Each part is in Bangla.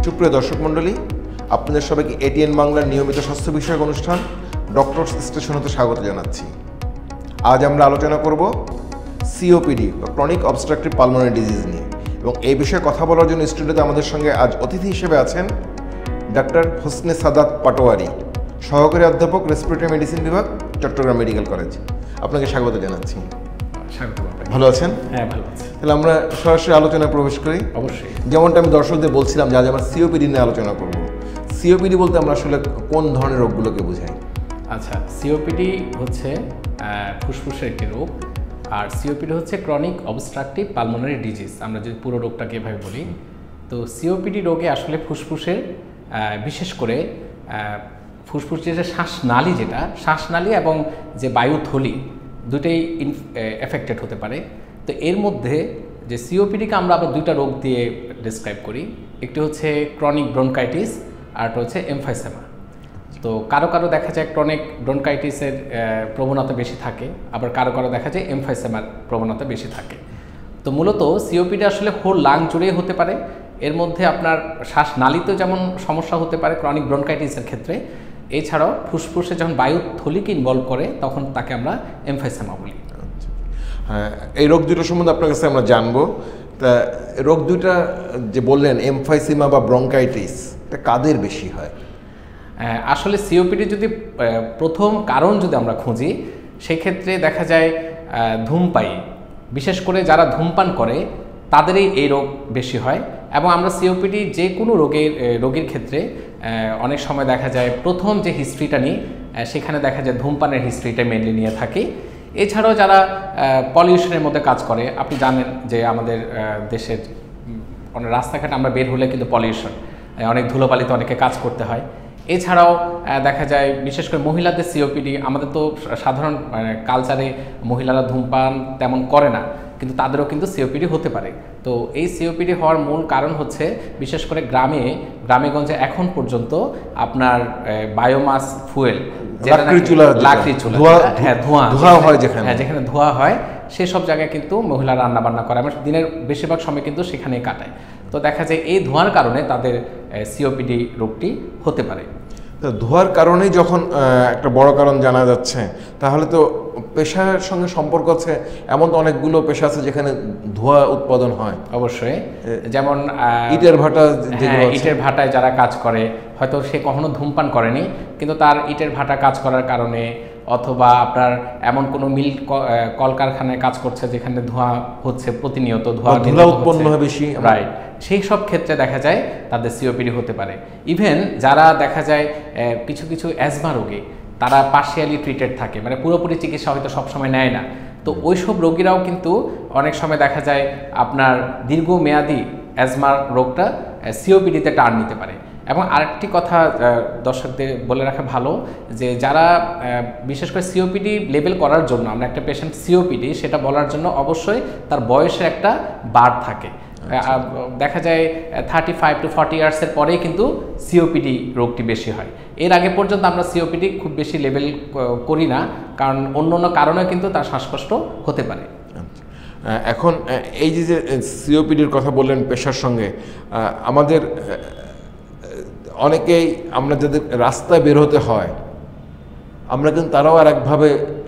সুপ্রিয় দর্শক মণ্ডলী, আপনাদের সবাইকে এটিএন বাংলার নিয়মিত স্বাস্থ্য বিষয়ক অনুষ্ঠান ডক্টরস স্টেশন হতে স্বাগত জানাচ্ছি। আজ আমরা আলোচনা করব সিওপিডি বা ক্রনিক অবস্ট্রাকটিভ পালমোনারি ডিজিজ নিয়ে, এবং এই বিষয়ে কথা বলার জন্য স্টুডিওতে আমাদের সঙ্গে আজ অতিথি হিসেবে আছেন ডাক্তার হোসনে সাদাত পাটোয়ারি, সহকারী অধ্যাপক রেসপিরেটরি মেডিসিন বিভাগ, চট্টগ্রাম মেডিকেল কলেজ। আপনাকে স্বাগত জানাচ্ছি। ভালো আছেন? হ্যাঁ, ভালো আছি। তাহলে আমরা সরাসরি আলোচনায় প্রবেশ করি। অবশ্যই। যেমনটা আমি দর্শকদের বলছিলাম যে আজ আমরা সিওপিডি নিয়ে আলোচনা করব। সিওপিডি বলতে আমরা আসলে কোন ধরনের রোগগুলোকে বোঝাই? আচ্ছা, সিওপিডি হচ্ছে ফুসফুসের একটি রোগ, আর সিওপিডি হচ্ছে ক্রনিক অবস্ট্রাকটিভ পালমোনারি ডিজিজ। আমরা যদি পুরো রোগটাকে এভাবে বলি, তো সিওপিডি রোগে আসলে ফুসফুসের বিশেষ করে ফুসফুসের যে শ্বাসনালী, যেটা শ্বাসনালী এবং যে বায়ুথলি দুটোই এফেক্টেড হতে পারে। তো এর মধ্যে যে সিওপিডিকে আমরা আবার দুইটা রোগ দিয়ে ডিসক্রাইব করি। একটি হচ্ছে ক্রনিক ব্রনকাইটিস, আর একটা হচ্ছে এমফাইসেমা। তো কারো কারো দেখা যায় ক্রনিক ব্রনকাইটিসের প্রবণতা বেশি থাকে, আবার কারো কারো দেখা যায় এমফাইসেমার প্রবণতা বেশি থাকে। তো মূলত সিওপিডি আসলে হোল লাং জুড়েই হতে পারে। এর মধ্যে আপনার শ্বাসনালীতেও যেমন সমস্যা হতে পারে ক্রনিক ব্রনকাইটিসের ক্ষেত্রে, এছাড়াও ফুসফুসে যখন বায়ুথলিকে ইনভলভ করে তখন তাকে আমরা এমফাইসেমা বলি। হ্যাঁ, এই রোগ দুটো সম্বন্ধে আপনার কাছে আমরা জানবো। তা রোগ দুইটা যে বললেন, এমফাইসেমা বা ব্রঙ্কাইটিস, এটা কাদের বেশি হয়? আসলে সিওপিডি যদি প্রথম কারণ যদি আমরা খুঁজি, সেক্ষেত্রে দেখা যায় ধূমপায়ী, বিশেষ করে যারা ধূমপান করে তাদেরই এই রোগ বেশি হয়। এবং আমরা সিওপিডি যে কোনো রোগীর ক্ষেত্রে অনেক সময় দেখা যায় প্রথম যে হিস্ট্রিটা নিই, সেখানে দেখা যায় ধূমপানের হিস্ট্রিটা মেনলি নিয়ে থাকি। এছাড়াও যারা পলিউশনের মধ্যে কাজ করে, আপনি জানেন যে আমাদের দেশের অনেক রাস্তাঘাট আমরা বের হলে কিন্তু পলিউশন, অনেক ধুলোবালিতে অনেকে কাজ করতে হয়। এছাড়াও দেখা যায় বিশেষ করে মহিলাদের সিওপিডি, আমাদের তো সাধারণ কালচারে মহিলারা ধূমপান তেমন করে না, কিন্তু তাদেরও কিন্তু সিওপিডি হতে পারে। তো এই সিওপিডি হওয়ার মূল কারণ হচ্ছে বিশেষ করে গ্রামেগঞ্জে এখন পর্যন্ত আপনার বায়োমাস ফুয়েল, লাকড়ি চুলা, ধোঁয়া হয়, যেখানে ধোঁয়া হয় সেসব জায়গায় কিন্তু মহিলা রান্না বান্না করে, আমার দিনের বেশিরভাগ সময় কিন্তু সেখানেই কাটায়। তো দেখা যায় এই ধোঁয়ার কারণে তাদের সিওপিডি রোগটি হতে পারে। ধোঁয়ার কারণেই যখন একটা বড় কারণ জানা যাচ্ছে, তাহলে তো পেশার সঙ্গে সম্পর্ক আছে। এমন তো অনেকগুলো পেশা আছে যেখানে ধোঁয়া উৎপাদন হয়। অবশ্যই, যেমন ইটের ভাটা, ইটের ভাটায় যারা কাজ করে, হয়তো সে কখনো ধূমপান করেনি, কিন্তু তার ইটের ভাটা কাজ করার কারণে, অথবা আপনার এমন কোনো মিল কলকারখানায় কাজ করছে যেখানে ধোঁয়া হচ্ছে, প্রতিনিয়ত ধোঁয়া উৎপন্ন হয় বেশি, রাইট, সেই সব ক্ষেত্রে দেখা যায় তাদের সিওপিডি হতে পারে। ইভেন যারা দেখা যায় কিছু কিছু অ্যাজমা রোগী, তারা পার্শিয়ালি ট্রিটেড থাকে, মানে পুরোপুরি চিকিৎসা হয়তো সবসময় নেয় না। তো ওই সব রোগীরাও কিন্তু অনেক সময় দেখা যায় আপনার দীর্ঘমেয়াদী অ্যাজমার রোগটা সিওপিডিতে টার্ন নিতে পারে। এবং আরেকটি কথা দর্শকদের বলে রাখা ভালো, যে যারা বিশেষ করে সিওপিডি লেবেল করার জন্য, আমরা একটা পেশেন্ট সিওপিডি সেটা বলার জন্য অবশ্যই তার বয়সের একটা বার থাকে। দেখা যায় 35 to 40 ইয়ার্সের পরেই কিন্তু সিওপিডি রোগটি বেশি হয়। এর আগে পর্যন্ত আমরা সিওপিডি খুব বেশি লেবেল করি না, কারণ অন্য অন্য কারণে কিন্তু তার শ্বাসকষ্ট হতে পারে। এখন এই যে সিওপিডির কথা বললেন পেশার সঙ্গে, আমাদের অনেকেই, আমরা যাদের রাস্তায় বের হতে হয়, আমরা কিন্তু তারাও আর একভাবে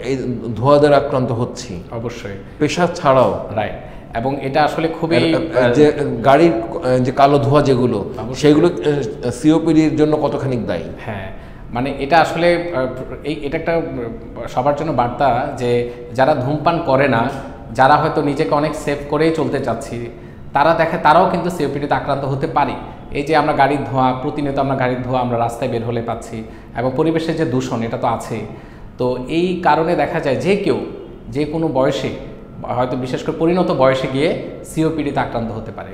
এই ধোঁয়া দ্বারা আক্রান্ত হচ্ছি, অবশ্যই পেশা ছাড়াও। রাইট, এবং এটা আসলে খুবই, যে গাড়ির যে কালো ধোঁয়া যেগুলো, সেগুলো সিওপিডির জন্য কতখানি দায়ী? হ্যাঁ, মানে এটা আসলে এটা একটা সবার জন্য বার্তা, যে যারা ধূমপান করে না, যারা হয়তো নিজেকে অনেক সেভ করেই চলতে চাচ্ছি, তারাও কিন্তু সিওপিডিতে আক্রান্ত হতে পারে। এই যে আমরা গাড়ির ধোঁয়া, প্রতিনিয়ত আমরা গাড়ির ধোঁয়া আমরা রাস্তায় বের হলে পাচ্ছি, এবং পরিবেশের যে দূষণ, এটা তো আছেই। তো এই কারণে দেখা যায় যে কেউ যে কোনো বয়সে, হয়তো বিশেষ করে পরিণত বয়সে গিয়ে সিওপিডিতে আক্রান্ত হতে পারে।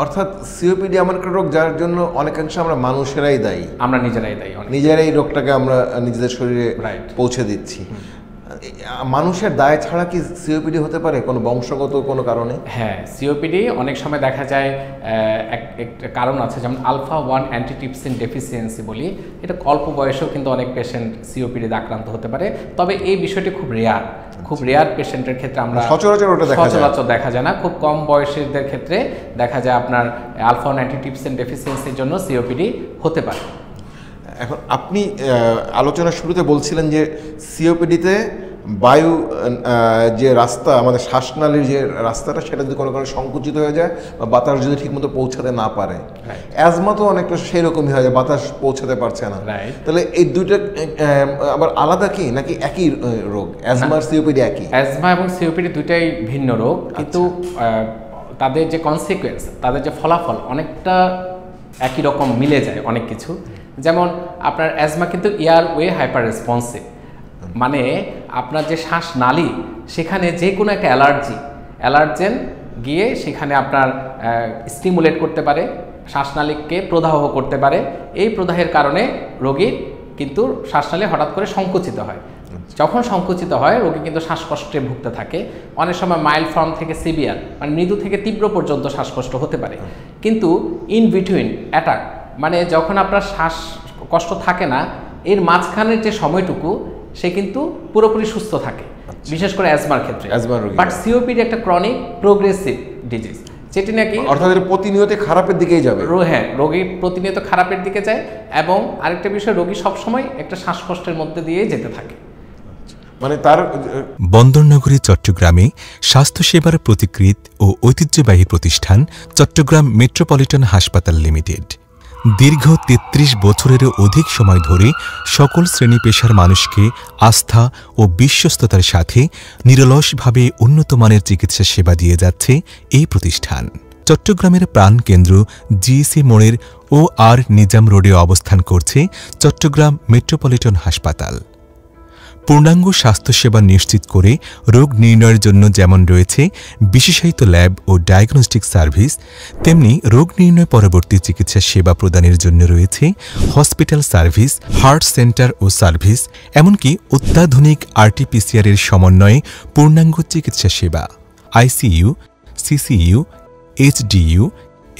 অর্থাৎ সিওপিডি এমন একটা রোগ যার জন্য অনেকাংশে আমরা মানুষেরাই দায়ী, আমরা নিজেরাই দায়ী, নিজেরাই রোগটাকে আমরা নিজেদের শরীরে পৌঁছে দিচ্ছি। মানুষের দায় ছাড়া কি সিওপিডি হতে পারে কোনো বংশগত কোনো কারণে? হ্যাঁ, সিওপিডি অনেক সময় দেখা যায় একটা কারণ আছে, যেমন আলফা-1 অ্যান্টিট্রিপসিন ডেফিসিয়েন্সি বলি, এটা অল্প বয়সেও কিন্তু অনেক পেশেন্ট সিওপিডিতে আক্রান্ত হতে পারে। তবে এই বিষয়টি খুব রেয়ার পেশেন্টের ক্ষেত্রে আমরা সচরাচর দেখা যায় না। খুব কম বয়সীদের ক্ষেত্রে দেখা যায় আপনার আলফা-1 অ্যান্টিট্রিপসিন ডেফিসিয়েন্সির জন্য সিওপিডি হতে পারে। এখন আপনি আলোচনার শুরুতে বলছিলেন যে সিওপিডিতে বায়ু যে রাস্তা, আমাদের শ্বাসনালীর যে রাস্তাটা, সেটা যদি কোনো কারণে সংকুচিত হয়ে যায় বা বাতাস যদি ঠিকমতো পৌঁছাতে না পারে, অ্যাজমা তো অনেকটা সেই রকমই হয়, যে বাতাস পৌঁছাতে পারছে না, তাহলে এই দুইটা আবার আলাদা কি নাকি একই রোগ? অ্যাজমা আর সিওপিডি একই? অ্যাজমা এবং সিওপিডি দুইটাই ভিন্ন রোগ, কিন্তু তাদের যে কনসিকুয়েন্স, তাদের যে ফলাফল অনেকটা একই রকম মিলে যায় অনেক কিছু। যেমন আপনার অ্যাজমা কিন্তু এয়ারওয়ে হাইপার রেসপন্সিভ, মানে আপনার যে শ্বাসনালী, সেখানে যে কোনো একটা অ্যালার্জেন গিয়ে সেখানে আপনার স্টিমুলেট করতে পারে, শ্বাসনালীকে প্রদাহ করতে পারে। এই প্রদাহের কারণে রোগীর কিন্তু শ্বাসনালী হঠাৎ করে সংকুচিত হয়। যখন সংকুচিত হয়, রোগী কিন্তু শ্বাসকষ্টে ভুগতে থাকে। অনেক সময় মাইল্ড ফর্ম থেকে সিভিয়ার, মানে মৃদু থেকে তীব্র পর্যন্ত শ্বাসকষ্ট হতে পারে। কিন্তু ইন বিটুইন অ্যাটাক, মানে যখন আপনার শ্বাসকষ্ট থাকে না, এর মাঝখানের যে সময়টুকু সে কিন্তু পুরোপুরি সুস্থ থাকে, বিশেষ করে অ্যাজমার ক্ষেত্রে। বাট সিওপিডি একটা ক্রনিক প্রোগ্রেসিভ ডিজিজ, যেটি নাকি অর্থাৎ প্রতিনিয়ত খারাপের দিকেই যাবে। হ্যাঁ, রোগী প্রতিনিয়ত খারাপের দিকে যায়, এবং আরেকটা বিষয়, রোগী সবসময় একটা শ্বাসকষ্টের মধ্যে দিয়েই যেতে থাকে। মানে তার বন্দরনগরী চট্টগ্রামে স্বাস্থ্যসেবার প্রতিকৃত ও ঐতিহ্যবাহী প্রতিষ্ঠান চট্টগ্রাম মেট্রোপলিটন হাসপাতাল লিমিটেড দীর্ঘ ৩৩ বছরেরও অধিক সময় ধরে সকল শ্রেণী পেশার মানুষকে আস্থা ও বিশ্বস্ততার সাথে নিরলসভাবে উন্নতমানের চিকিৎসা সেবা দিয়ে যাচ্ছে এই প্রতিষ্ঠান। চট্টগ্রামের প্রাণকেন্দ্র জিইসি মোড়ের OR নিজাম রোডে অবস্থান করছে চট্টগ্রাম মেট্রোপলিটন হাসপাতাল। পূর্ণাঙ্গ স্বাস্থ্যসেবা নিশ্চিত করে রোগ নির্ণয়ের জন্য যেমন রয়েছে বিশেষায়িত ল্যাব ও ডায়াগনস্টিক সার্ভিস, তেমনি রোগ নির্ণয় পরবর্তী চিকিৎসা সেবা প্রদানের জন্য রয়েছে হসপিটাল সার্ভিস, হার্ট সেন্টার ও সার্ভিস, এমনকি অত্যাধুনিক RT-PCR এর সমন্বয়ে পূর্ণাঙ্গ চিকিৎসা সেবা, ICU, CCU, HDU,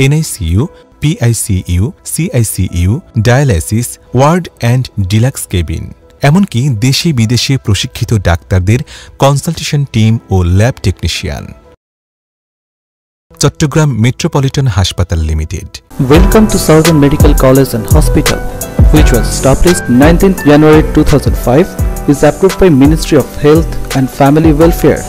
NICU, PICU, CICU, dialysis ward and deluxe cabin, এমনকি দেশে বিদেশে প্রশিক্ষিত ডাক্তারদের কনসালটেশন টিম ও ল্যাব টেকনিশিয়ান। চট্টগ্রাম মেট্রোপলিটন হাসপাতাল limited. Welcome to Southern Medical College and Hospital, which was established 19th January 2005, is approved by Ministry of Health and Family Welfare,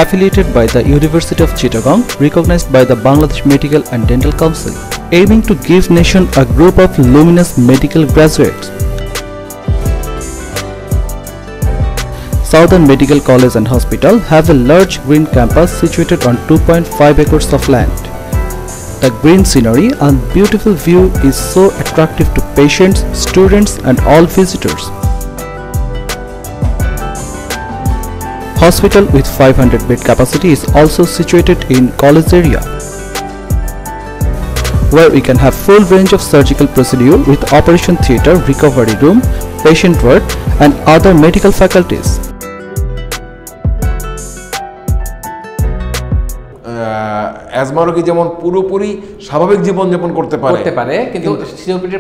affiliated by the University of Chittagong, recognized by the Bangladesh Medical and Dental Council, aiming to give nation a group of luminous medical graduates. Southern Medical College and Hospital have a large green campus situated on 2.5 acres of land. The green scenery and beautiful view is so attractive to patients, students and all visitors. Hospital with 500 bed capacity is also situated in college area, where we can have full range of surgical procedure with operation theatre, recovery room, patient ward and other medical faculties. Asthma রোগী যেমন পুরোপুরি স্বাভাবিক জীবনযাপন করতে পারে, কিন্তু সিওপিডি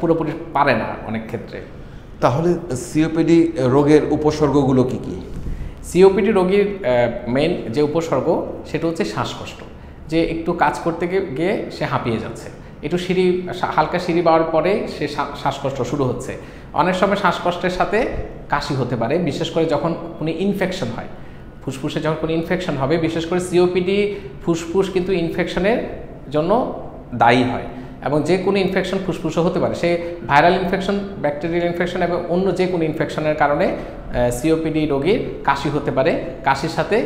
পুরোপুরি পারে না অনেক ক্ষেত্রে। তাহলে সিওপিডি রোগের উপসর্গগুলো কি কি? সিওপিডি রোগীর মেইন যে উপসর্গ সেটা হচ্ছে শ্বাসকষ্ট, যে একটু কাজ করতে গিয়ে সে হাঁপিয়ে যাচ্ছে, একটু হালকা সিঁড়ি পাওয়ার পরে সে শ্বাসকষ্ট শুরু হচ্ছে। অনেক সময় শ্বাসকষ্টের সাথে কাশি হতে পারে, বিশেষ করে যখন কোনো ইনফেকশন হয়, ফুসফুসে যখন কোনো ইনফেকশন হবে, বিশেষ করে সিওপিডি ফুসফুস কিন্তু ইনফেকশনের জন্য দায়ী হয়, এবং যে কোনো ইনফেকশন ফুসফুসে হতে পারে, সে ভাইরাল ইনফেকশন, ব্যাকটেরিয়াল ইনফেকশন এবং অন্য যে কোনো ইনফেকশনের কারণে সিওপিডি রোগীর কাশি হতে পারে, কাশির সাথে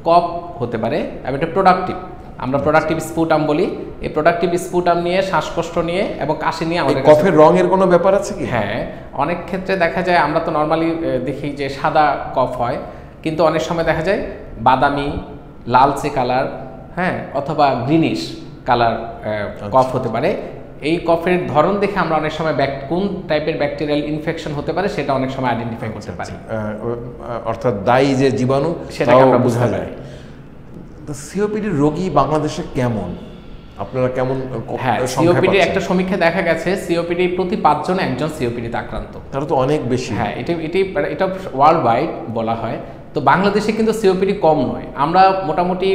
কফ হতে পারে, এবং এটা প্রোডাক্টিভ, আমরা প্রোডাক্টিভ স্পুটাম বলি। এই প্রোডাক্টিভ স্পুটাম নিয়ে, শ্বাসকষ্ট নিয়ে এবং কাশি নিয়ে আমাদের কফের রঙের কোনো ব্যাপার আছে কি? হ্যাঁ, অনেক ক্ষেত্রে দেখা যায়, আমরা তো নর্মালি দেখি যে সাদা কফ হয়, কিন্তু অনেক সময় দেখা যায় বাদামি, লালচে কালার, হ্যাঁ, অথবা গ্রিনিশ কালার কফ হতে পারে। এই কফের ধরন দেখে আমরা অনেক সময় কোন টাইপের ব্যাকটেরিয়াল ইনফেকশন হতে পারে সেটা অনেক সময় আইডেন্টিফাই করতে পারি। অর্থাৎ দায়ী যে জীবাণু সেটাকে আমরা বোঝা যায়। তো সিওপিডি রোগী বাংলাদেশে কেমন, আপনারা কেমন? হ্যাঁ, সিওপিডি একটা সমীক্ষা দেখা গেছে সিওপিডি প্রতি 5 জনে একজন সিওপিডিতে আক্রান্ত। তারা তো অনেক বেশি। হ্যাঁ, এটা ওয়ার্ল্ড ওয়াইড বলা হয়। তো বাংলাদেশে কিন্তু সিওপিডি কম নয়। আমরা মোটামুটি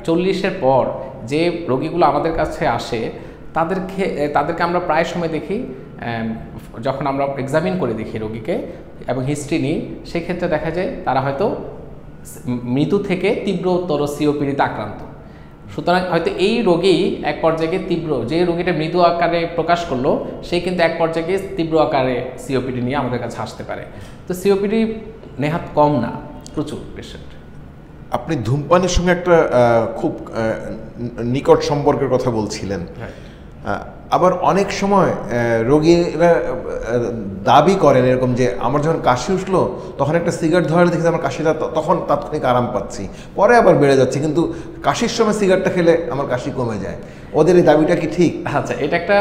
40-এর পর যে রোগীগুলো আমাদের কাছে আসে তাদেরকে আমরা প্রায় সময় দেখি, যখন আমরা এক্সামিন করে দেখি রোগীকে এবং হিস্ট্রি নিই, সেক্ষেত্রে দেখা যায় তারা হয়তো মৃদু থেকে তীব্রতর সিওপিডিতে আক্রান্ত। সুতরাং হয়তো এই রোগী এক পর্যায়ে তীব্র, যে রোগীটা মৃদু আকারে প্রকাশ করলো সে কিন্তু এক পর্যায়ে তীব্র আকারে সিওপিডি নিয়ে আমাদের কাছে আসতে পারে। তো সিওপিডি নেহাত কম না, প্রচুর পেশেন্ট। আপনি ধূমপানের সঙ্গে একটা খুব নিকট সম্পর্কের কথা বলছিলেন। আবার অনেক সময় রোগীরা দাবি করেন এরকম যে আমার যখন কাশি উঠলো তখন একটা সিগারেট ধরে দেখি আমার কাশিটা তখন তাৎক্ষণিক আরাম পাচ্ছি, পরে আবার বেড়ে যাচ্ছে, কিন্তু কাশির সময় সিগারেটটা খেলে আমার কাশি কমে যায়। ওদের এই দাবিটা কি ঠিক? আচ্ছা, এটা একটা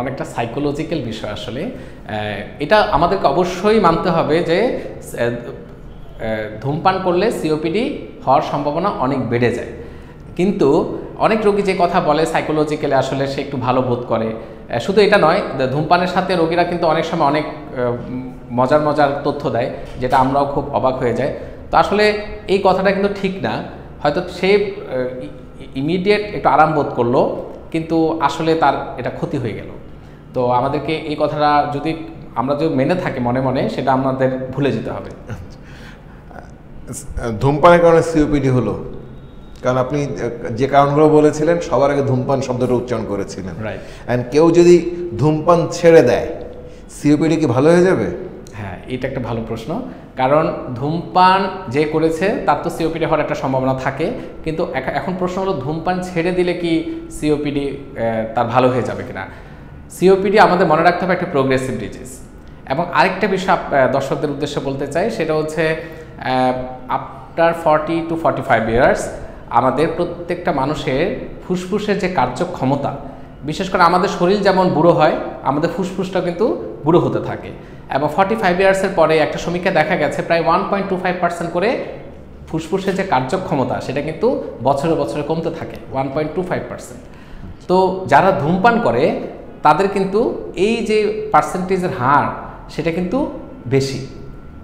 অনেকটা সাইকোলজিক্যাল বিষয়। আসলে এটা আমাদেরকে অবশ্যই মানতে হবে যে ধূমপান করলে সিওপিডি হওয়ার সম্ভাবনা অনেক বেড়ে যায়। কিন্তু অনেক রোগী যে কথা বলে সাইকোলজিক্যালি আসলে সে একটু ভালো বোধ করে। শুধু এটা নয়, ধূমপানের সাথে রোগীরা কিন্তু অনেক সময় অনেক মজার তথ্য দেয়, যেটা আমরাও খুব অবাক হয়ে যাই। তো আসলে এই কথাটা কিন্তু ঠিক না। হয়তো সে ইমিডিয়েট একটু আরাম বোধ করলো, কিন্তু আসলে তার এটা ক্ষতি হয়ে গেল। তো আমাদেরকে এই কথাটা যদি আমরা যদি মেনে থাকি মনে মনে, সেটা আমাদের ভুলে যেতে হবে। ধূমপানের কারণে সিওপিডি হলো, কারণ আপনি যে কারণগুলো বলেছিলেন সবার আগে ধূমপান শব্দটা উচ্চারণ করেছিলেন। রাইট। অ্যান্ড কেউ যদি ধূমপান ছেড়ে দেয় সিওপিডি কি ভালো হয়ে যাবে? হ্যাঁ, এটা একটা ভালো প্রশ্ন। কারণ ধূমপান যে করেছে তার তো সিওপিডি হওয়ার একটা সম্ভাবনা থাকে, কিন্তু এখন প্রশ্ন হলো ধূমপান ছেড়ে দিলে কি সিওপিডি তার ভালো হয়ে যাবে কিনা। সিওপিডি আমাদের মনে রাখতে হবে একটা প্রোগ্রেসিভ ডিজিজ। এবং আরেকটা বিষয় দর্শকদের উদ্দেশ্যে বলতে চাই, সেটা হচ্ছে আফটার 40 to 45 ইয়ার্স আমাদের প্রত্যেকটা মানুষের ফুসফুসের যে কার্যক্ষমতা, বিশেষ করে আমাদের শরীর যেমন বুড়ো হয়, আমাদের ফুসফুসটা কিন্তু বুড়ো হতে থাকে। এবং 45 ইয়ার্সের পরে একটা সমীক্ষা দেখা গেছে প্রায় 1.25% করে ফুসফুসের যে কার্যক্ষমতা সেটা কিন্তু বছরে বছরে কমতে থাকে, 1.25%। তো যারা ধূমপান করে তাদের কিন্তু এই যে পার্সেন্টেজের হার সেটা কিন্তু বেশি,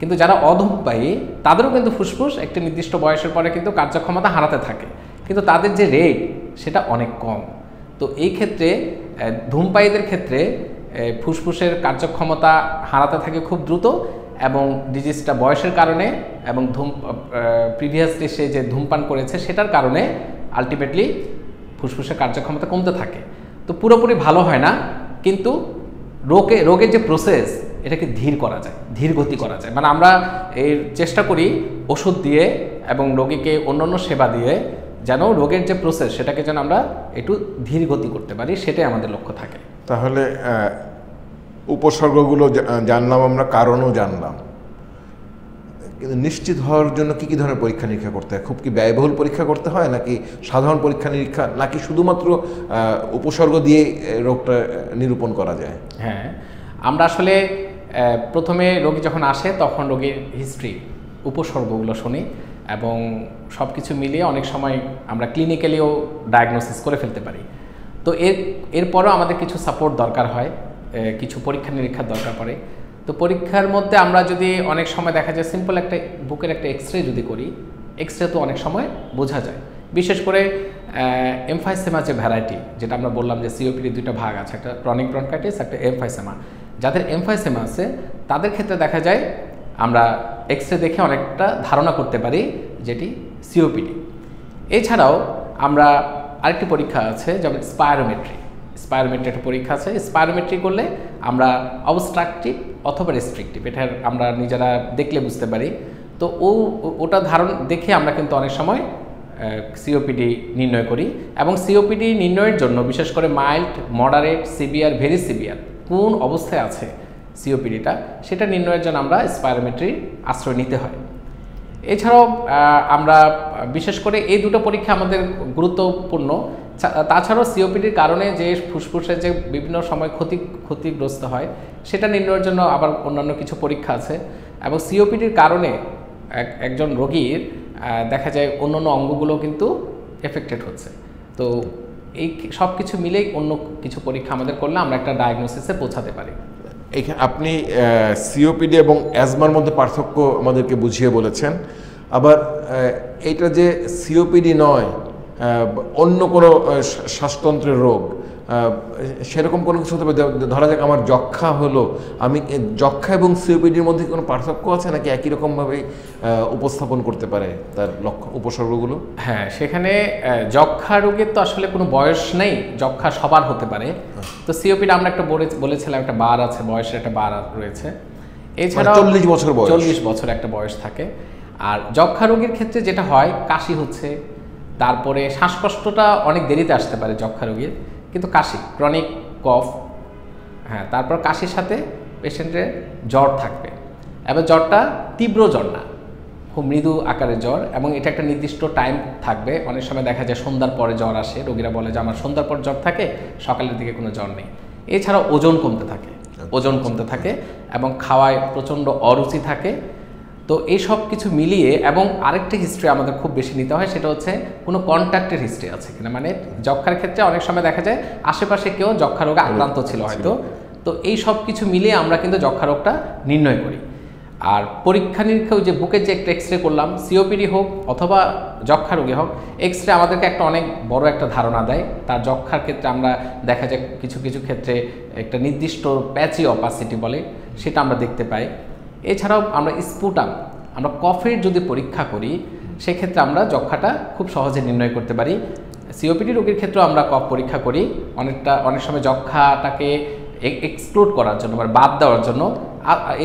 কিন্তু যারা অধূমপায়ী তাদেরও কিন্তু ফুসফুস একটি নির্দিষ্ট বয়সের পরে কিন্তু কার্যক্ষমতা হারাতে থাকে, কিন্তু তাদের যে রেট সেটা অনেক কম। তো এই ক্ষেত্রে ধূমপায়ীদের ক্ষেত্রে ফুসফুসের কার্যক্ষমতা হারাতে থাকে খুব দ্রুত, এবং ডিজিজটা বয়সের কারণে এবং প্রিভিয়াসলি সে যে ধূমপান করেছে সেটার কারণে আলটিমেটলি ফুসফুসের কার্যক্ষমতা কমতে থাকে। তো পুরোপুরি ভালো হয় না, কিন্তু রোগের যে প্রসেস এটাকে ধীর গতি করা যায়। মানে আমরা এর চেষ্টা করি ওষুধ দিয়ে এবং রোগীকে অন্যান্য সেবা দিয়ে যেন রোগের যে প্রসেস সেটাকে যেন আমরা একটু ধীর গতি করতে পারি, সেটাই আমাদের লক্ষ্য থাকে। তাহলে উপসর্গগুলো জানলাম আমরা, কারণও জানলাম, কিন্তু নিশ্চিত হওয়ার জন্য কি ধরনের পরীক্ষা নিরীক্ষা করতে হয়? খুব কি ব্যয়বহুল পরীক্ষা করতে হয়, নাকি সাধারণ পরীক্ষা নিরীক্ষা, নাকি শুধুমাত্র উপসর্গ দিয়ে রোগটা নিরূপণ করা যায়? হ্যাঁ, আমরা আসলে প্রথমে রোগী যখন আসে তখন রোগীর হিস্ট্রি, উপসর্গগুলো শুনি এবং সব কিছু মিলিয়ে অনেক সময় আমরা ক্লিনিক্যালিও ডায়াগনোসিস করে ফেলতে পারি। তো এরপরও আমাদের কিছু সাপোর্ট দরকার হয়, কিছু পরীক্ষা নিরীক্ষার দরকার পড়ে। তো পরীক্ষার মধ্যে আমরা যদি অনেক সময় দেখা যায় সিম্পল একটা বুকের একটা এক্স রে যদি করি, এক্স রে তো অনেক সময় বোঝা যায়। বিশেষ করে এমফাইসেমা যে ভ্যারাইটি, যেটা আমরা বললাম যে সিওপিডি দুইটা ভাগ আছে, একটা ক্রনিক ব্রঙ্কাইটিস, একটা এমফাইসেমা। যাদের এমফাইসেমা আছে তাদের ক্ষেত্রে দেখা যায় আমরা এক্স রে দেখে অনেকটা ধারণা করতে পারি যেটি সিওপিডি। এছাড়াও আমরা আরেকটি পরীক্ষা আছে যেমন স্পাইরোমেট্রি একটা পরীক্ষা আছে। স্পাইরোমেট্রি করলে আমরা অবস্ট্রাকটিভ অথবা রেস্ট্রিকটিভ এটা আমরা নিজেরা দেখলে বুঝতে পারি। তো ওটা ধারণ দেখে আমরা কিন্তু অনেক সময় সিওপিডি নির্ণয় করি, এবং সিওপিডি নির্ণয়ের জন্য বিশেষ করে mild, moderate, severe, very severe কোন অবস্থায় আছে সিওপিডিটা সেটা নির্ণয়ের জন্য আমরা স্পাইরোমেট্রির আশ্রয় নিতে হয়। এছাড়াও আমরা বিশেষ করে এই দুটো পরীক্ষা আমাদের গুরুত্বপূর্ণ তাছাড়াও সিওপিডির কারণে যে ফুসফুসের যে বিভিন্ন সময় ক্ষতিগ্রস্ত হয় সেটা নির্ণয়ের জন্য আবার অন্যান্য কিছু পরীক্ষা আছে। এবং সিওপিডির কারণে একজন রোগীর দেখা যায় অন্যান্য অঙ্গগুলো কিন্তু এফেক্টেড হচ্ছে। তো এই সব কিছু মিলেই অন্য কিছু পরীক্ষা আমাদের করলে আমরা একটা ডায়াগনোসিসে পৌঁছাতে পারি। এখানে আপনি সিওপিডি এবং অ্যাজমার মধ্যে পার্থক্য আমাদেরকে বুঝিয়ে বলেছেন। আবার এটা যে সিওপিডি নয়, অন্য কোনো শ্বাসতন্ত্রের রোগ, সেরকম কোনো কিছু হতে পারে। ধরা যাক আমার যক্ষা হলো, আমি যক্ষা এবং সিওপিডির মধ্যে কোনো পার্থক্য আছে নাকি একই রকমভাবে উপস্থাপন করতে পারে তার উপসর্গগুলো? হ্যাঁ, সেখানে যক্ষা রোগের তো আসলে কোনো বয়স নেই, যক্ষা সবার হতে পারে। তো সিওপিডি আমরা একটা বলেছিলাম একটা বার আছে, বয়সের একটা বার রয়েছে। এছাড়া 40 বছর বয়স, 40 বছর একটা বয়স থাকে। আর যক্ষা রোগীর ক্ষেত্রে যেটা হয়, কাশি হচ্ছে, তারপরে শ্বাসকষ্টটা অনেক দেরিতে আসতে পারে যক্ষা রোগীর, কিন্তু কাশি, ক্রনিক কফ, হ্যাঁ, তারপর কাশির সাথে পেশেন্টের জ্বর থাকবে। এবার জ্বরটা তীব্র জ্বর না, খুব মৃদু আকারের জ্বর, এবং এটা একটা নির্দিষ্ট টাইম থাকবে। অনেক সময় দেখা যায় সন্ধ্যার পরে জ্বর আসে, রোগীরা বলে যে আমার সন্ধ্যার পর জ্বর থাকে, সকালের দিকে কোনো জ্বর নেই। এছাড়াও ওজন কমতে থাকে এবং খাওয়ায় প্রচণ্ড অরুচি থাকে। তো এই সব কিছু মিলিয়ে, এবং আরেকটা হিস্ট্রি আমাদের খুব বেশি নিতে হয়, সেটা হচ্ছে কোনো কন্ট্যাক্টের হিস্ট্রি আছে কিনা। মানে যক্ষার ক্ষেত্রে অনেক সময় দেখা যায় আশেপাশে কেউ যক্ষা রোগে আক্রান্ত ছিল হয়তো। তো এই সব কিছু মিলিয়ে আমরা কিন্তু যক্ষা রোগটা নির্ণয় করি। আর পরীক্ষা নিরীক্ষাও যে বুকের যে একটা এক্সরে করলাম, সিওপিডি হোক অথবা যক্ষা রোগী হোক, এক্সরে আমাদেরকে একটা অনেক বড় একটা ধারণা দেয়। তার যক্ষার ক্ষেত্রে আমরা দেখা যায় কিছু কিছু ক্ষেত্রে একটা নির্দিষ্ট প্যাচি অপাসিটি বলে, সেটা আমরা দেখতে পাই। এছাড়াও আমরা স্পুটাম, আমরা কফের যদি পরীক্ষা করি, সেক্ষেত্রে আমরা যক্ষাটা খুব সহজে নির্ণয় করতে পারি। সিওপিডি রোগীর ক্ষেত্রেও আমরা কফ পরীক্ষা করি, অনেক সময় যক্ষাটাকে এক্সক্লুড করার জন্য, মানে বাদ দেওয়ার জন্য।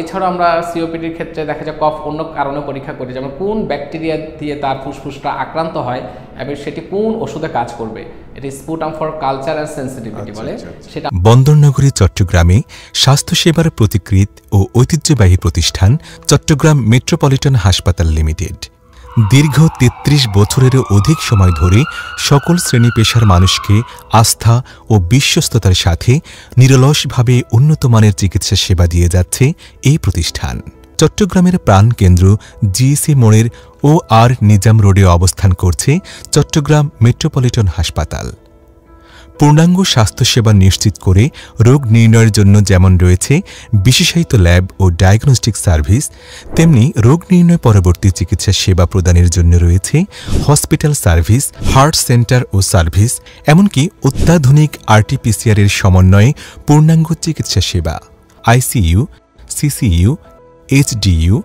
এছাড়াও আমরা সিওপিডির ক্ষেত্রে দেখা যায় কফ অন্য কারণে পরীক্ষা করি, যেমন কোন ব্যাকটেরিয়া দিয়ে তার ফুসফুসটা আক্রান্ত হয় এবং সেটি কোন ওষুধে কাজ করবে, এটি sputum for culture and sensitivity বলে। সেটা বন্দরনগরী চট্টগ্রামে স্বাস্থ্যসেবার প্রতিকৃত ও ঐতিহ্যবাহী প্রতিষ্ঠান চট্টগ্রাম মেট্রোপলিটন হাসপাতাল লিমিটেড। দীর্ঘ ৩৩ বছরেরও অধিক সময় ধরে সকল শ্রেণী পেশার মানুষকে আস্থা ও বিশ্বস্ততার সাথে নিরলসভাবে উন্নতমানের চিকিৎসা সেবা দিয়ে যাচ্ছে এই প্রতিষ্ঠান। চট্টগ্রামের প্রাণকেন্দ্র জিএসি মোড়ের OR নিজাম রোডে অবস্থান করছে চট্টগ্রাম মেট্রোপলিটন হাসপাতাল। পূর্ণাঙ্গ স্বাস্থ্যসেবা নিশ্চিত করে রোগ নির্ণয়ের জন্য যেমন রয়েছে বিশেষায়িত ল্যাব ও ডায়াগনস্টিক সার্ভিস, তেমনি রোগ নির্ণয় পরবর্তী চিকিৎসা সেবা প্রদানের জন্য রয়েছে হসপিটাল সার্ভিস, হার্ট সেন্টার ও সার্ভিস, এমনকি অত্যাধুনিক RT-PCR এর সমন্বয়ে পূর্ণাঙ্গ চিকিৎসা সেবা, ICU, CCU, HDU,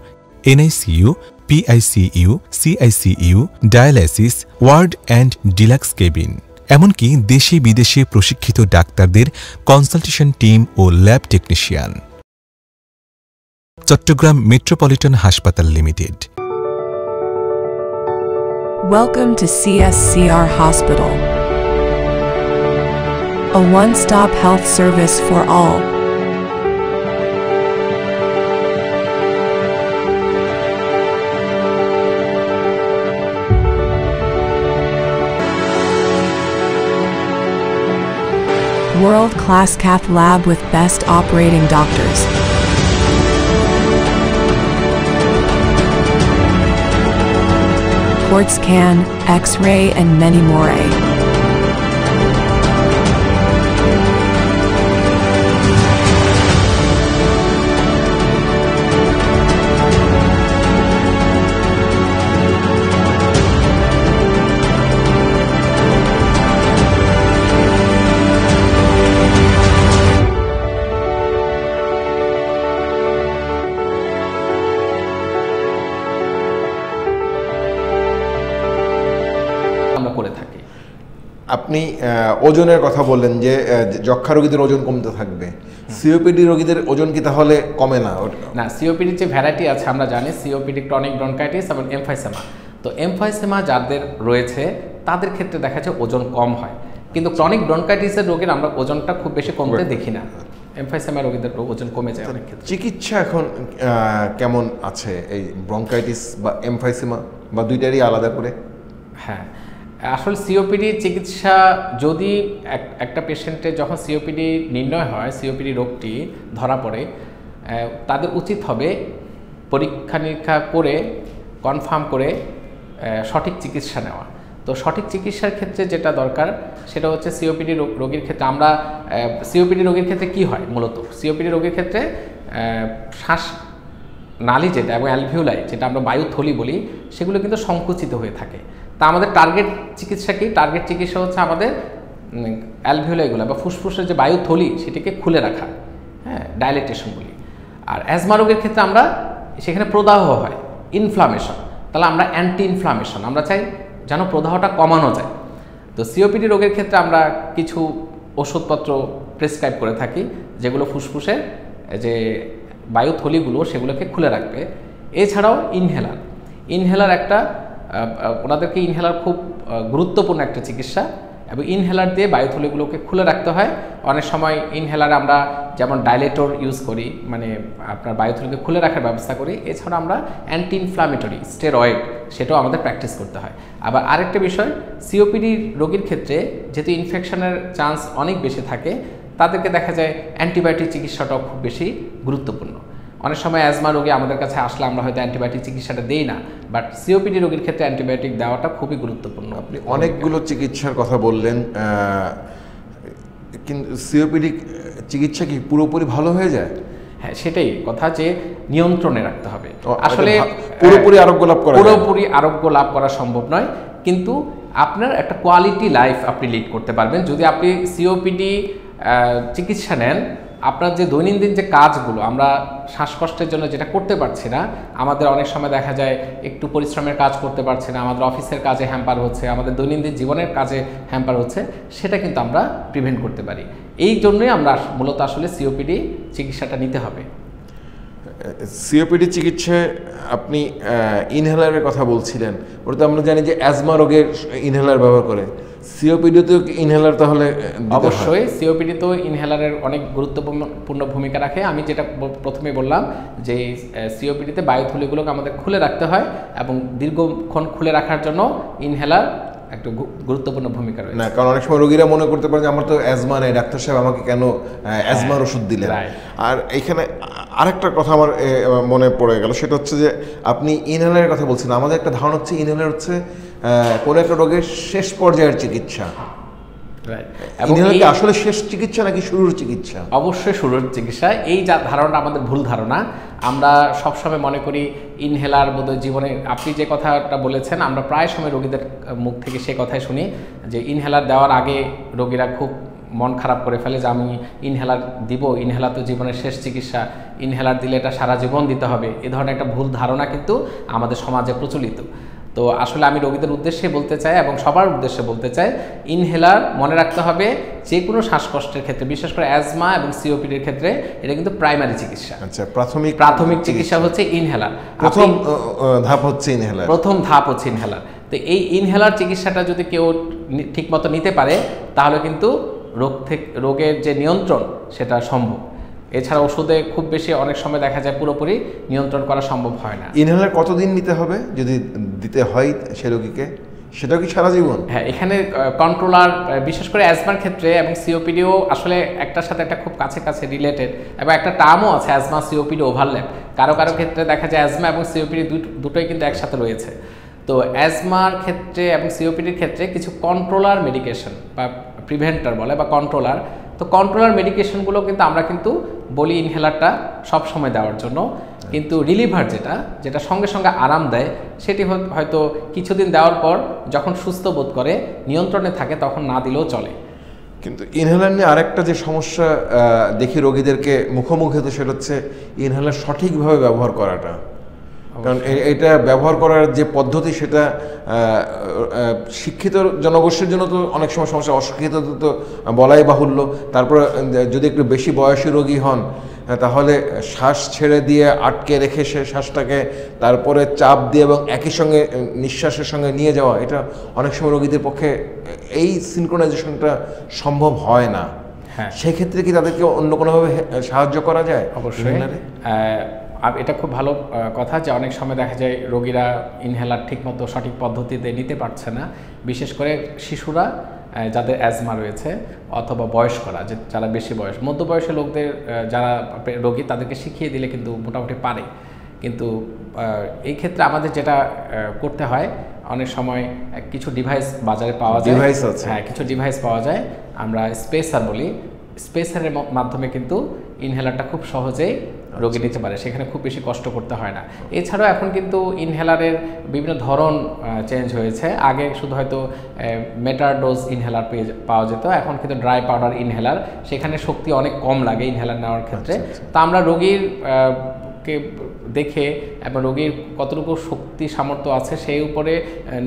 NICU, PICU, CICU, dialysis ward and deluxe cabin, এমনকি দেশে বিদেশে প্রশিক্ষিত ডাক্তারদের কনসালটেশন টিম ও ল্যাব টেকনিশিয়ান। চট্টগ্রাম মেট্রোপলিটন হাসপাতাল limited. Welcome to CSCR Hospital, a one-stop health service for all. World-class cath lab with best operating doctors. Port scan, X-ray, and many more. আপনি ওজনের কথা বললেন যে যক্ষা রোগীদের ওজন কমতে থাকবে, সিওপিডি রোগীদের ওজন কি তাহলে কমে না? না, সিওপিডির যে ভ্যারাইটি আছে আমরা জানি, সিওপিডি, ক্রনিক ব্রনকাইটিস এবং এমফাইসেমা। তো এমফাইসেমা যাদের রয়েছে তাদের ক্ষেত্রে দেখা যায় ওজন কম হয়, কিন্তু ক্রনিক ব্রনকাইটিসের রোগীর আমরা ওজনটা খুব বেশি কমতে দেখি না। এমফাইসেমা রোগীদের ওজন কমে যায় অনেক ক্ষেত্রে। চিকিৎসা এখন কেমন আছে এই ব্রনকাইটিস বা এমফাইসেমা, বা দুইটারই আলাদা করে? হ্যাঁ, আসলে সিওপিডি চিকিৎসা যদি একটা পেশেন্টের যখন সিওপিডি নির্ণয় হয়, সিওপিডি রোগটি ধরা পড়ে, তাদের উচিত হবে পরীক্ষা নিরীক্ষা করে কনফার্ম করে সঠিক চিকিৎসা নেওয়া। তো সঠিক চিকিৎসার ক্ষেত্রে যেটা দরকার সেটা হচ্ছে সিওপিডি রোগীর ক্ষেত্রে আমরা সিওপিডি রোগীর ক্ষেত্রে কি হয়, মূলত সিওপিডি রোগীর ক্ষেত্রে শ্বাস নালী যেটা এবং অ্যালভিওলাই যেটা আমরা বায়ুথলি বলি, সেগুলো কিন্তু সংকুচিত হয়ে থাকে। তা আমাদের টার্গেট চিকিৎসা কি? টার্গেট চিকিৎসা হচ্ছে আমাদের অ্যালভিওলাইগুলো বা ফুসফুসের যে বায়ুথলি সেটিকে খুলে রাখা, হ্যাঁ, ডাইলেটেশন বলি। আর অ্যাজমা রোগের ক্ষেত্রে আমরা সেখানে প্রদাহ হয়, ইনফ্লামেশন, তাহলে আমরা অ্যান্টি ইনফ্লামেশন আমরা চাই যেন প্রদাহটা কমানো যায়। তো সিওপিডি রোগের ক্ষেত্রে আমরা কিছু ওষুধপত্র প্রেসক্রাইব করে থাকি যেগুলো ফুসফুসের যে বায়ুথলিগুলো সেগুলোকে খুলে রাখবে। এছাড়াও ইনহেলার একটা ওনাদেরকে ইনহেলার খুব গুরুত্বপূর্ণ একটা চিকিৎসা, এবং ইনহেলার দিয়ে বায়ুথলিগুলোকে খুলে রাখতে হয়। অনেক সময় ইনহেলার আমরা যেমন ডাইলেটর ইউজ করি, মানে আপনার বায়ুথলিকে খুলে রাখার ব্যবস্থা করি। এছাড়া আমরা অ্যান্টি ইনফ্লামেটরি স্টেরয়েড সেটাও আমাদের প্র্যাকটিস করতে হয়। আবার আরেকটা বিষয়, সিওপিডি রোগীর ক্ষেত্রে যেহেতু ইনফেকশনের চান্স অনেক বেশি থাকে, তাদেরকে দেখা যায় অ্যান্টিবায়োটিক চিকিৎসাটাও খুব বেশি গুরুত্বপূর্ণ। অনেক সময় অ্যাজমা রোগী আমাদের কাছে আসলে আমরা হয়তো অ্যান্টিবায়োটিক চিকিৎসাটা দেই না, বাট সিওপিডি রোগীর ক্ষেত্রে অ্যান্টিবায়োটিক দেওয়াটা খুবই গুরুত্বপূর্ণ। আপনি অনেকগুলো চিকিৎসার কথা বললেন, কিন্তু সিওপিডি চিকিৎসা কি পুরোপুরি ভালো হয়ে যায়? হ্যাঁ, সেটাই কথা, যে নিয়ন্ত্রণে রাখতে হবে। আসলে পুরোপুরি আরোগ্য লাভ করা পুরোপুরি আরোগ্য লাভ করা সম্ভব নয়, কিন্তু আপনার একটা কোয়ালিটি লাইফ আপনি লিড করতে পারবেন যদি আপনি সিওপিডি চিকিৎসা নেন। আপনার যে দৈনন্দিন যে কাজগুলো আমরা শ্বাসকষ্টের জন্য যেটা করতে পারছি না, আমাদের অনেক সময় দেখা যায় একটু পরিশ্রমের কাজ করতে পারছি না, আমাদের অফিসের কাজে হ্যাম্পার হচ্ছে, আমাদের দৈনন্দিন জীবনের কাজে হ্যাম্পার হচ্ছে, সেটা কিন্তু আমরা প্রিভেন্ট করতে পারি। এই জন্যই আমরা মূলত আসলে সিওপিডি চিকিৎসাটা নিতে হবে। সিওপিডি চিকিৎসায় আপনি ইনহেলারের কথা বলছিলেন, ওটা আমরা জানি যে অ্যাজমা রোগের ইনহেলার ব্যবহার করে, সিওপিডিতেও ইনহেলার তাহলে? অবশ্যই সিওপিডিতেও ইনহেলারের অনেক গুরুত্বপূর্ণ ভূমিকা রাখে। আমি যেটা প্রথমে বললাম যে সিওপিডিতে বায়ুথলিগুলোকে আমাদের খুলে রাখতে হয়, এবং দীর্ঘক্ষণ খুলে রাখার জন্য ইনহেলার একটা গুরুত্বপূর্ণ ভূমিকা রয়েছে। না, কারণ অনেক সময় রোগীরা মনে করতে পারে যে আমার তো অ্যাজমা নেই, ডাক্তার সাহেব আমাকে কেন অ্যাজমার ওষুধ দিলেন। আর এখানে আরেকটা কথা আমার মনে পড়ে গেল, সেটা হচ্ছে যে আপনি ইনহেলারের কথা বলছেন। আমাদের একটা ধারণা হচ্ছে ইনহেলার হচ্ছে কোনো একটা রোগের শেষ পর্যায়ের চিকিৎসা। আসলে শেষ চিকিৎসা নাকি শুরুর চিকিৎসা? অবশ্যই শুরুর চিকিৎসা। এই ধারণাটা আমাদের ভুল ধারণা। আমরা সবসময় মনে করি ইনহেলার বোধহয় জীবনে, আপনি যে কথাটা বলেছেন আমরা প্রায় সময় রোগীদের মুখ থেকে সে কথাই শুনি যে ইনহেলার দেওয়ার আগে রোগীরা খুব মন খারাপ করে ফেলে যে আমি ইনহেলার দিব, ইনহেলার তো জীবনের শেষ চিকিৎসা, ইনহেলার দিলে এটা সারা জীবন দিতে হবে। এ ধরনের একটা ভুল ধারণা কিন্তু আমাদের সমাজে প্রচলিত। তো আসলে আমি রোগীদের উদ্দেশ্যে বলতে চাই এবং সবার উদ্দেশ্যে বলতে চাই, ইনহেলার মনে রাখতে হবে যে কোনো শ্বাসকষ্টের ক্ষেত্রে, বিশেষ করে অ্যাজমা এবং সিওপিডির ক্ষেত্রে এটা কিন্তু প্রাইমারি চিকিৎসা। আচ্ছা, প্রাথমিক চিকিৎসা হচ্ছে ইনহেলার। প্রথম ধাপ হচ্ছে ইনহেলার। তো এই ইনহেলার চিকিৎসাটা যদি কেউ ঠিকমতো নিতে পারে তাহলে কিন্তু রোগের যে নিয়ন্ত্রণ সেটা সম্ভব। এছাড়া ওষুধে খুব বেশি অনেক সময় দেখা যায় পুরোপুরি নিয়ন্ত্রণ করা সম্ভব হয় না। ইনহেলার কতদিন নিতে হবে যদি দিতে হয় সে রোগীকে? সেটাও কি সারা জীবন? হ্যাঁ, এখানে কন্ট্রোলার, বিশেষ করে অ্যাজমার ক্ষেত্রে এবং সিওপিডিও আসলে একটার সাথে একটা খুব কাছে রিলেটেড, এবং একটা টার্মও আছে অ্যাজমা সিওপিডি ওভারল্যাপ। কারো ক্ষেত্রে দেখা যায় অ্যাজমা এবং সিওপিডি দুটোই কিন্তু একসাথে রয়েছে। তো অ্যাজমার ক্ষেত্রে এবং সিওপিডির ক্ষেত্রে কিছু কন্ট্রোলার মেডিকেশন বা প্রিভেন্টার বলে বা কন্ট্রোলার, তো কন্ট্রোলার মেডিকেশনগুলো কিন্তু আমরা কিন্তু বলি ইনহেলারটা সব সময় দেওয়ার জন্য, কিন্তু রিলিভার যেটা সঙ্গে সঙ্গে আরাম দেয় সেটি হয়তো কিছুদিন দেওয়ার পর যখন সুস্থ বোধ করে, নিয়ন্ত্রণে থাকে, তখন না দিলেও চলে। কিন্তু ইনহেলার নিয়ে আরেকটা যে সমস্যা দেখি রোগীদেরকে মুখোমুখি হতে, সেটা হচ্ছে ইনহেলার সঠিকভাবে ব্যবহার করাটা। কারণ এটা ব্যবহার করার যে পদ্ধতি সেটা শিক্ষিত জনগোষ্ঠীর জন্য তো অনেক সময় সমস্যা, অশিক্ষিত তো বলাই বাহুল্য। তারপরে যদি একটু বেশি বয়সী রোগী হন তাহলে শ্বাস ছেড়ে দিয়ে আটকে রেখে সে শ্বাসটাকে তারপরে চাপ দিয়ে এবং একই সঙ্গে নিঃশ্বাসের সঙ্গে নিয়ে যাওয়া, এটা অনেক সময় রোগীদের পক্ষে এই সিনক্রোনাইজেশনটা সম্ভব হয় না। হ্যাঁ, সেক্ষেত্রে কি তাদেরকে অন্য কোনোভাবে সাহায্য করা যায়? অবশ্যই। আর এটা খুব ভালো কথা যে অনেক সময় দেখা যায় রোগীরা ইনহেলার ঠিকমতো সঠিক পদ্ধতিতে নিতে পারছে না, বিশেষ করে শিশুরা যাদের অ্যাজমা রয়েছে অথবা বয়স্করা যারা বেশি বয়স, মধ্যবয়সী লোকদের যারা রোগী তাদেরকে শিখিয়ে দিলে কিন্তু মোটামুটি পারে। কিন্তু এই ক্ষেত্রে আমাদের যেটা করতে হয়, অনেক সময় কিছু ডিভাইস বাজারে পাওয়া যায়, হ্যাঁ কিছু ডিভাইস পাওয়া যায়, আমরা স্পেসার বলি, স্পেসারের মাধ্যমে কিন্তু ইনহেলারটা খুব সহজেই রোগী নিতে পারে, সেখানে খুব বেশি কষ্ট করতে হয় না। এছাড়াও এখন কিন্তু ইনহেলারের বিভিন্ন ধরন চেঞ্জ হয়েছে, আগে শুধু হয়তো মেটাডোজ ইনহেলার পাওয়া যেত, এখন কিন্তু ড্রাই পাউডার ইনহেলার, সেখানে শক্তি অনেক কম লাগে ইনহেলার নেওয়ার ক্ষেত্রে। তা আমরা রোগীর কে দেখে এবং রোগীর কতটুকু শক্তি সামর্থ্য আছে সেই উপরে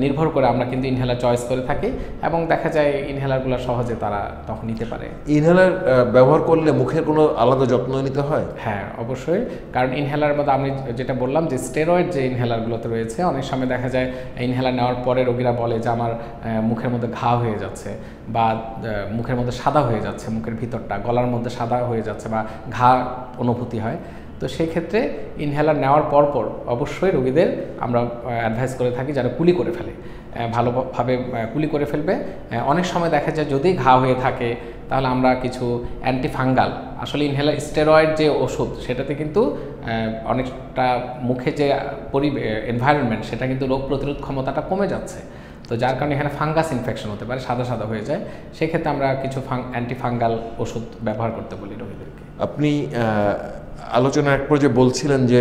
নির্ভর করে আমরা কিন্তু ইনহেলার চয়েস করে থাকি, এবং দেখা যায় ইনহেলারগুলো সহজে তারা তখন নিতে পারে। ইনহেলার ব্যবহার করলে মুখের কোনো আলাদা যত্ন নিতে হয়? হ্যাঁ অবশ্যই, কারণ ইনহেলার মধ্যে আমি যেটা বললাম যে স্টেরয়েড যে ইনহেলারগুলোতে রয়েছে, অনেক সময় দেখা যায় ইনহেলার নেওয়ার পরে রোগীরা বলে যে আমার মুখের মধ্যে ঘা হয়ে যাচ্ছে, বা মুখের মধ্যে সাদা হয়ে যাচ্ছে, মুখের ভিতরটা গলার মধ্যে সাদা হয়ে যাচ্ছে বা ঘা অনুভূতি হয়। তো সেই ক্ষেত্রে ইনহেলার নেওয়ার পরপর অবশ্যই রোগীদের আমরা অ্যাডভাইস করে থাকি যারা কুলি করে ফেলে, ভালোভাবে কুলি করে ফেলবে। অনেক সময় দেখা যায় যদি ঘা হয়ে থাকে তাহলে আমরা কিছু অ্যান্টিফাঙ্গাল, আসলে ইনহেলার স্টেরয়েড যে ওষুধ সেটাতে কিন্তু অনেকটা মুখে যে এনভায়রনমেন্ট সেটা কিন্তু রোগ প্রতিরোধ ক্ষমতাটা কমে যাচ্ছে, তো যার কারণে এখানে ফাঙ্গাস ইনফেকশন হতে পারে, সাদা সাদা হয়ে যায়, সেক্ষেত্রে আমরা কিছু অ্যান্টিফাঙ্গাল ওষুধ ব্যবহার করতে বলি রোগীদেরকে। আপনি আলোচনার এক পর্যায়ে বলছিলেন যে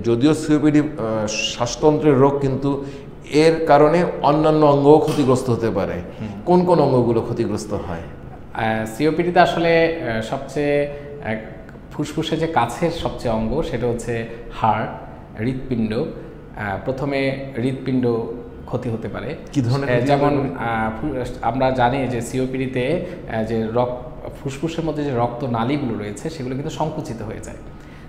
যদিও সিওপিডি শ্বাসতন্ত্রের রোগ, কিন্তু এর কারণে অন্যান্য অঙ্গও ক্ষতিগ্রস্ত হতে পারে। কোন কোন অঙ্গগুলো ক্ষতিগ্রস্ত হয়? সিওপিডিতে আসলে সবচেয়ে ফুসফুসে যে কাছের সবচেয়ে অঙ্গ সেটা হচ্ছে হার্ট, হৃৎপিণ্ড। প্রথমে হৃৎপিণ্ড ক্ষতি হতে পারে। কি ধরনের? যেমন আমরা জানি যে সিওপিডিতে যে ফুসফুসের মধ্যে যে রক্ত নালীগুলো রয়েছে সেগুলো কিন্তু সংকুচিত হয়ে যায়।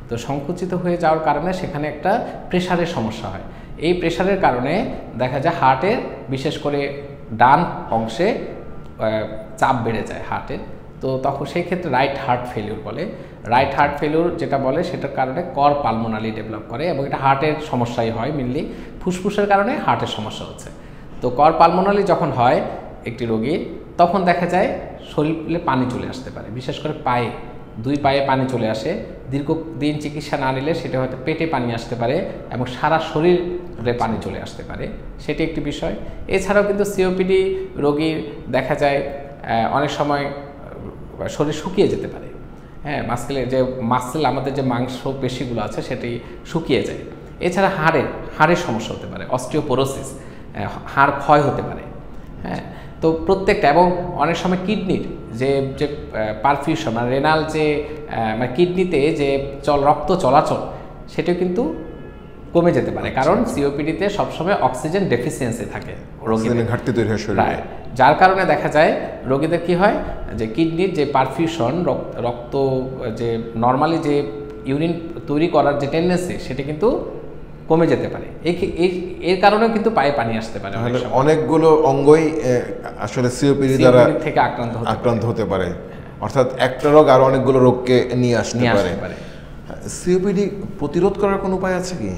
তো সংকুচিত হয়ে যাওয়ার কারণে সেখানে একটা প্রেশারের সমস্যা হয়। এই প্রেশারের কারণে দেখা যায় হার্টের, বিশেষ করে ডান অংশে চাপ বেড়ে যায় হার্টের। তো তখন সেই ক্ষেত্রে রাইট হার্ট ফেলিউর বলে। রাইট হার্ট ফেলিউর যেটা বলে সেটার কারণে কর পালমোনালি ডেভেলপ করে, এবং এটা হার্টের সমস্যাই হয় মেনলি, ফুসফুসের কারণে হার্টের সমস্যা হচ্ছে। তো কর পালমোনালি যখন হয় একটি রোগীর, তখন দেখা যায় শরীরে পানি চলে আসতে পারে, বিশেষ করে পায়ে, দুই পায়ে পানি চলে আসে। দীর্ঘদিন চিকিৎসা না নিলে সেটা হয়তো পেটে পানি আসতে পারে এবং সারা শরীরে পানি চলে আসতে পারে, সেটি একটি বিষয়। এছাড়াও কিন্তু সিওপিডি রোগীর দেখা যায় অনেক সময় শরীর শুকিয়ে যেতে পারে। হ্যাঁ, মাসেল আমাদের যে মাংস পেশিগুলো আছে সেটি শুকিয়ে যায়। এছাড়া হাড়ের সমস্যা হতে পারে, অস্টিওপোরোসিস, হাড় ক্ষয় হতে পারে। হ্যাঁ, তো প্রত্যেকটা, এবং অনেক সময় কিডনির যে পারফিউশন, মানে রেনাল যে মানে কিডনিতে যে রক্ত চলাচল সেটাও কিন্তু কমে যেতে পারে, কারণ সিওপিডিতে সবসময় অক্সিজেন ডেফিসিয়েন্সি থাকে, অক্সিজেনের ঘাটতি তৈরি হয় শরীরে। যার কারণে দেখা যায় রোগীদের কি হয় যে কিডনির যে পারফিউশন, রক্ত যে নর্মালি যে ইউরিন তৈরি করার যে টেন্ডেন্সি সেটা কিন্তু কমে যেতে পারে। এর কারণেও কিন্তু পায়ে পানি আসতে পারে। অনেকগুলো অঙ্গই আসলে সিওপিডি দ্বারা থেকে আক্রান্ত হতে পারে, অর্থাৎ একটা রোগ আর অনেকগুলো রোগকে নিয়ে আসতে পারে। সিওপিডি প্রতিরোধ করার কোনো উপায় আছে কি?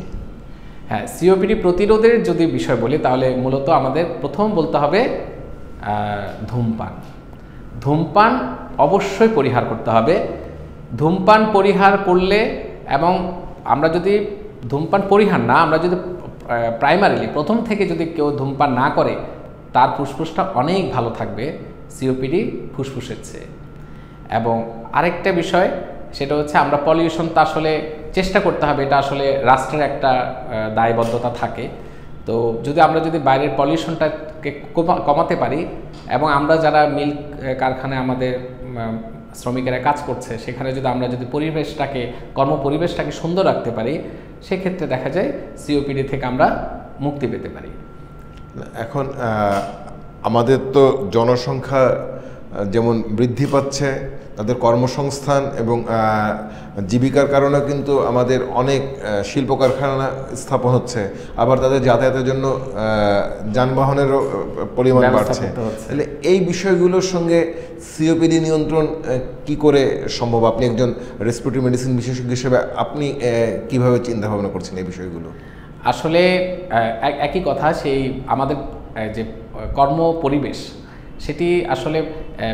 হ্যাঁ, সিওপিডি প্রতিরোধের যদি বিষয় বলি তাহলে মূলত আমাদের প্রথম বলতে হবে ধূমপান অবশ্যই পরিহার করতে হবে। ধূমপান পরিহার করলে, এবং আমরা যদি ধূমপান পরিহার না, আমরা যদি প্রাইমারিলি প্রথম থেকে যদি কেউ ধূমপান না করে, তার ফুসফুসটা অনেক ভালো থাকবে সিওপিডি ফুসফুসের চেয়ে। এবং আরেকটা বিষয় সেটা হচ্ছে আমরা পলিউশনটা আসলে চেষ্টা করতে হবে, এটা আসলে রাষ্ট্রের একটা দায়বদ্ধতা থাকে। তো আমরা যদি বাইরের পলিউশনটাকে কমাতে পারি, এবং আমরা যারা মিল কারখানায় আমাদের শ্রমিকেরা কাজ করছে সেখানে আমরা যদি কর্মপরিবেশটাকে সুন্দর রাখতে পারি, সেক্ষেত্রে দেখা যায় সিওপিডি থেকে আমরা মুক্তি পেতে পারি। এখন আমাদের তো জনসংখ্যা যেমন বৃদ্ধি পাচ্ছে, তাদের কর্মসংস্থান এবং জীবিকার কারণে কিন্তু আমাদের অনেক শিল্প কারখানা স্থাপন হচ্ছে, আবার তাদের যাতায়াতের জন্য যানবাহনেরও পরিমাণ বাড়ছে। তাহলে এই বিষয়গুলোর সঙ্গে সিওপিডি নিয়ন্ত্রণ কি করে সম্ভব? আপনি একজন রেসপিরেটরি মেডিসিন বিশেষজ্ঞ হিসেবে আপনি কিভাবে চিন্তা ভাবনা করছেন এই বিষয়গুলো? আসলে একই কথা, সেই আমাদের যে কর্ম পরিবেশ সেটি আসলে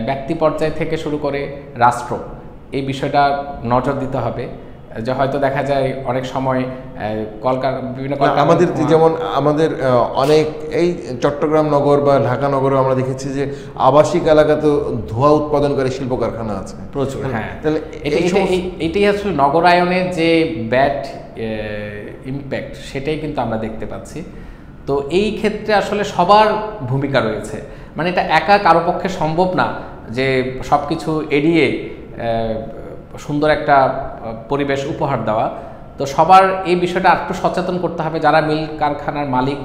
ব্যক্তি পর্যায় থেকে শুরু করে রাষ্ট্র এই বিষয়টা নজর দিতে হবে। যে হয়তো দেখা যায় অনেক সময় বিভিন্ন আমাদের যেমন আমাদের অনেক এই চট্টগ্রাম নগর বা ঢাকা নগরে আমরা দেখেছি যে আবাসিক এলাকাতে ধোঁয়া উৎপাদনকারী শিল্প কারখানা আছে প্রচুর। হ্যাঁ, তাহলে এটাই আসলে নগরায়নের যে ব্যাড ইম্প্যাক্ট সেটাই কিন্তু আমরা দেখতে পাচ্ছি। তো এই ক্ষেত্রে আসলে সবার ভূমিকা রয়েছে, মানে এটা একা কারো পক্ষে সম্ভব না যে সব কিছু এড়িয়ে সুন্দর একটা পরিবেশ উপহার দেওয়া। তো সবার এই বিষয়টা একটু সচেতন করতে হবে, যারা মিল কারখানার মালিক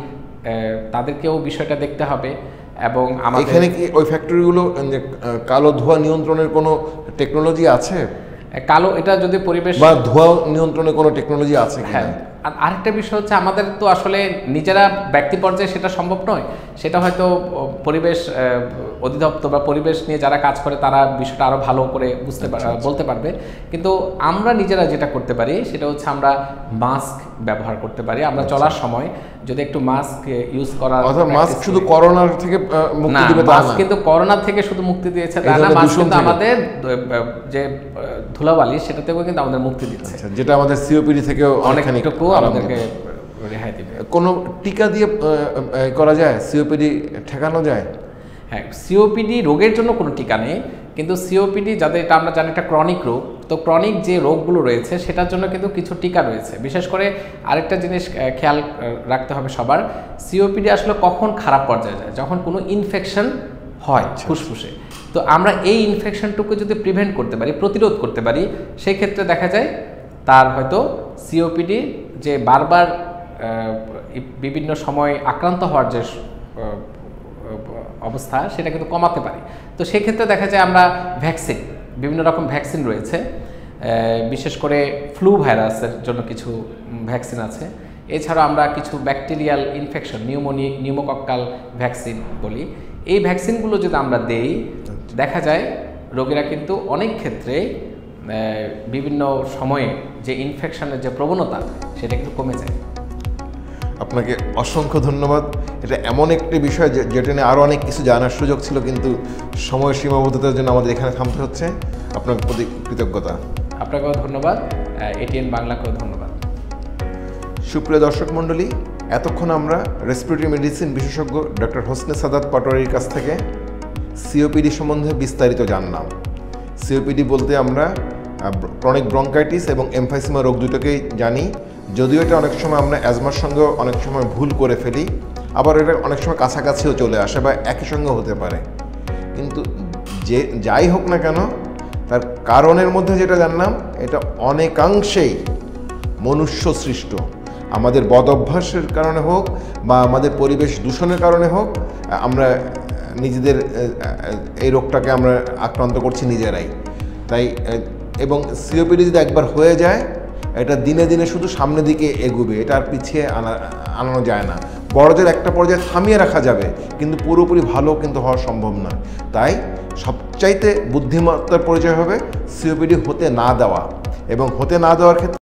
তাদেরকেও বিষয়টা দেখতে হবে। এবং এখানে কি ওই ফ্যাক্টরিগুলো কালো ধোঁয়া নিয়ন্ত্রণের কোনো টেকনোলজি আছে? কালো এটা যদি পরিবেশ বা ধোঁয়া নিয়ন্ত্রণের কোনো টেকনোলজি আছে? হ্যাঁ, আর আরেকটা বিষয় হচ্ছে আমাদের তো আসলে নিজেরা ব্যক্তি পর্যায়ে সেটা সম্ভব নয়, সেটা হয়তো পরিবেশ অধিদপ্তর বা পরিবেশ নিয়ে যারা কাজ করে তারা বিষয়টা আরও ভালো করে বলতে পারবে। কিন্তু আমরা নিজেরা যেটা করতে পারি সেটা হচ্ছে আমরা মাস্ক ব্যবহার করতে পারি। আমরা চলার সময় যদি একটু মাস্ক ইউজ করা, মাস্ক শুধু করোনার থেকে মুক্তি দিবে তা না, মাস্ক কিন্তু করোনা থেকে শুধু মুক্তি দিয়েছে তা না, মাস্ক কিন্তু আমাদের যে ধুলাবালি সেটা থেকেও কিন্তু আমাদের মুক্তি দিচ্ছে, যেটা আমাদের সিওপিডি থেকেও অনেকটুকু আমাদেরকে রেহাই দিবে। কোনো টিকা দিয়ে করা যায় সিওপিডি ঠেকানো যায়? হ্যাঁ, সিওপিডি রোগের জন্য কোনো টিকা নেই, কিন্তু সিওপিডি যাদের, এটা আমরা জানি একটা ক্রনিক রোগ, তো ক্রনিক যে রোগগুলো রয়েছে সেটার জন্য কিন্তু কিছু টিকা রয়েছে। বিশেষ করে আরেকটা জিনিস খেয়াল রাখতে হবে সবার, সিওপিডি আসলে কখন খারাপ পর্যায়ে যায়, যখন কোনো ইনফেকশন হয় ফুসফুসে। তো আমরা এই ইনফেকশনটুকু যদি প্রিভেন্ট করতে পারি, প্রতিরোধ করতে পারি, সেই ক্ষেত্রে দেখা যায় তার হয়তো সিওপিডি যে বারবার বিভিন্ন সময় আক্রান্ত হওয়ার যে অবস্থা সেটা কিন্তু কমাতে পারি। তো সেক্ষেত্রে দেখা যায় আমরা ভ্যাকসিন, বিভিন্ন রকম ভ্যাকসিন রয়েছে, বিশেষ করে ফ্লু ভাইরাসের জন্য কিছু ভ্যাকসিন আছে। এছাড়া আমরা কিছু ব্যাকটেরিয়াল ইনফেকশন, নিউমোকক্কাল ভ্যাকসিন বলি, এই ভ্যাকসিনগুলো যদি আমরা দেই দেখা যায় রোগীরা কিন্তু অনেক ক্ষেত্রে বিভিন্ন সময়ে যে ইনফেকশনের যে প্রবণতা সেটা কিন্তু কমে যায়। আপনাকে অসংখ্য ধন্যবাদ। এটা এমন একটি বিষয় যেটা নিয়ে আরও অনেক কিছু জানার সুযোগ ছিল, কিন্তু সময় সীমাবদ্ধতার জন্য আমাদের এখানে থামতে হচ্ছে। আপনার প্রতি কৃতজ্ঞতা। আপনাকেও ধন্যবাদ, এটিএন বাংলাকেও ধন্যবাদ। সুপ্রিয় দর্শক মণ্ডলী, এতক্ষণ আমরা রেসপিরেটরি মেডিসিন বিশেষজ্ঞ ডক্টর হোসনে সাদাত পাটোয়ারির কাছ থেকে সিওপিডি সম্বন্ধে বিস্তারিত জানলাম। সিওপিডি বলতে আমরা ক্রনিক ব্রঙ্কাইটিস এবং এমফাইসিমা রোগ দুটোকেই জানি, যদিও এটা অনেক সময় আমরা অ্যাজমার সঙ্গেও অনেক সময় ভুল করে ফেলি, আবার এটা অনেক সময় কাছাকাছিও চলে আসে বা একই সঙ্গে হতে পারে। কিন্তু যাই হোক না কেন, তার কারণের মধ্যে যেটা জানলাম এটা অনেকাংশেই মনুষ্য সৃষ্ট। আমাদের বদ অভ্যাসের কারণে হোক বা আমাদের পরিবেশ দূষণের কারণে হোক, আমরা নিজেদের এই রোগটাকে আমরা আক্রান্ত করছি নিজেরাই। তাই সিওপিডি যদি একবার হয়ে যায়, এটা দিনে দিনে শুধু সামনের দিকে এগোবে, এটা আর পিছিয়ে আনানো যায় না। বড়দের একটা পর্যায়ে থামিয়ে রাখা যাবে, কিন্তু পুরোপুরি ভালো কিন্তু হওয়া সম্ভব না। তাই সবচাইতে বুদ্ধিমত্তার পরিচয় হবে সিওপিডি হতে না দেওয়া, এবং হতে না দেওয়ার ক্ষেত্রে